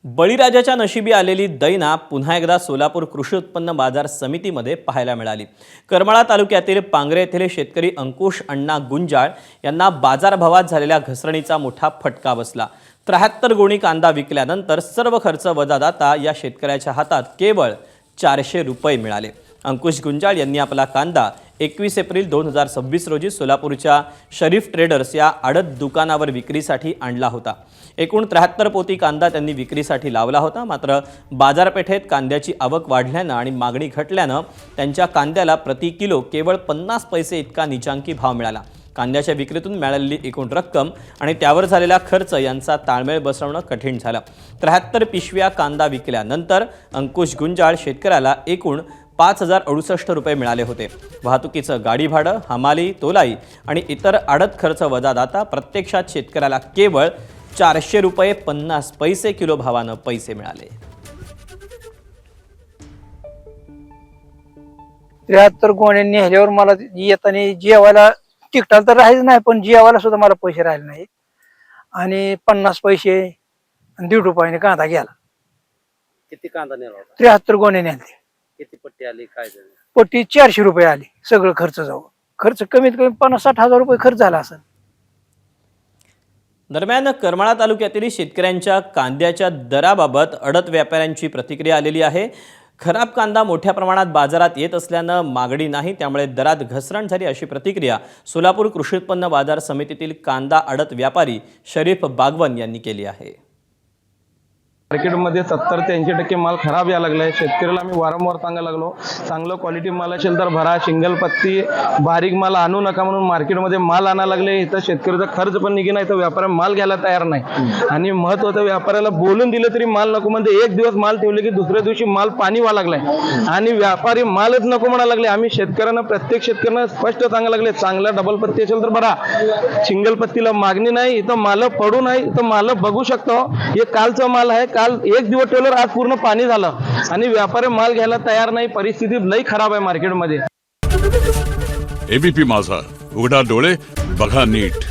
बळीराजाच्या नशिबी आलेली दैना पुन्हा एकदा सोलापूर कृषी उत्पन्न बाजार समितीमध्ये पाहायला मिळाली। करमाळा तालुक्यातील पांगरे येथील शेतकरी अंकुश अण्णा गुंजाळ यांना बाजारभावात झालेल्या घसरणीचा मोठा फटका बसला। 73 गोणी कांदा विकल्यानंतर सर्व खर्च वजा जाता या शेतकऱ्याच्या हातात केवळ 400 रुपये मिळाले। अंकुश गुंजाळ यांनी आपला कांदा 21 एप्रिल 2026 रोजी सोलापूरच्या शरीफ ट्रेडर्स या आडत दुकानावर विक्रीसाठी आणला होता। एकूण 73 पोती कांदा त्यांनी विक्रीसाठी लावला होता। मात्र बाजारपेठेत कांद्याची आवक वाढल्याने आणि मागणी घटल्याने त्यांच्या कांद्याला प्रति किलो केवळ 50 पैसे इतका निचांकी भाव मिळाला। कांद्याच्या विक्रीतून मिळालेली एकूण रक्कम आणि त्यावर झालेला खर्च यांचा ताळमेळ बसवणं कठीण झालं। 73 पिशव्या कांदा विकल्यानंतर अंकुश गुंजाळ शेतकऱ्याला एकूण 5068 रुपये मिळाले होते। वाहतुकीचं गाडी भाडं, हमाली, तोलाई आणि इतर आडत खर्च वजा जाता प्रत्यक्षात शेतकऱ्याला केवळ 400 रुपये 50 पैसे किलो भावानं पैसे मिळाले। 73 गोण्या नेल्यावर मला येताना जेवायला तिकटाला तर राहायचं नाही, पण जेवायला सुद्धा मला पैसे राहिले नाही आणि 50 पैसे आणि 1.5 रुपयाने कांदा गेला। किती कांदा नेला होता? 73 गोण्या नेले। किती पट्टी आली, काय झालं? पट्टी 400 रुपये आली, सगळं खर्च जाऊ। खर्च कमीत कमी 50-60 हजार रुपये खर्च झाला असेल। दरम्यान करमाळा तालुक्यातील शेतकऱ्यांच्या कांद्याच्या दराबाबत आडत व्यापाऱ्यांची प्रतिक्रिया आलेली आहे। खराब कांदा मोठ्या प्रमाणात बाजारात येत असल्याने मागणी नाही, त्यामुळे दरात घसरण झाली अशी प्रतिक्रिया सोलापूर कृषी उत्पन्न बाजार समितीतील कांदा आडत व्यापारी शरीफ बागवन यांनी केली आहे। मार्केटमध्ये 70 ते 80% माल खराब यायला लागलाय। शेतकऱ्याला मी वारंवार सांगायला लागलो, चांगलं क्वालिटी माल असेल तर भरा, सिंगल पत्ती बारीक माल आणू नका म्हणून मार्केटमध्ये माल आणायला लागले। इथं शेतकऱ्याचा खर्च पण निघेना, इथं व्यापारी माल घ्यायला तयार नाही आणि महत्त्वाचं व्यापाऱ्याला बोलून दिलं तरी माल नको म्हणजे एक दिवस माल ठेवले की दुसऱ्या दिवशी माल पाणी व्हायला लागलाय आणि व्यापारी मालच नको म्हणायला लागले। आम्ही शेतकऱ्यांना प्रत्येक शेतकऱ्यांना स्पष्ट सांगायला लागले, चांगला डबल पत्ती असेल तर भरा, सिंगल पत्तीला मागणी नाही, इथं माल पडू नाही, इथं माल बघू शकतो। हे कालचा माल आहे, काल एक दिवस ठेवलं आज पूर्ण पाणी झालं आणि व्यापारी माल घ्यायला तयार नाही। परिस्थिती लई खराब आहे मार्केटमध्ये। एबीपी माझा, उघडा डोळे बघा नीट।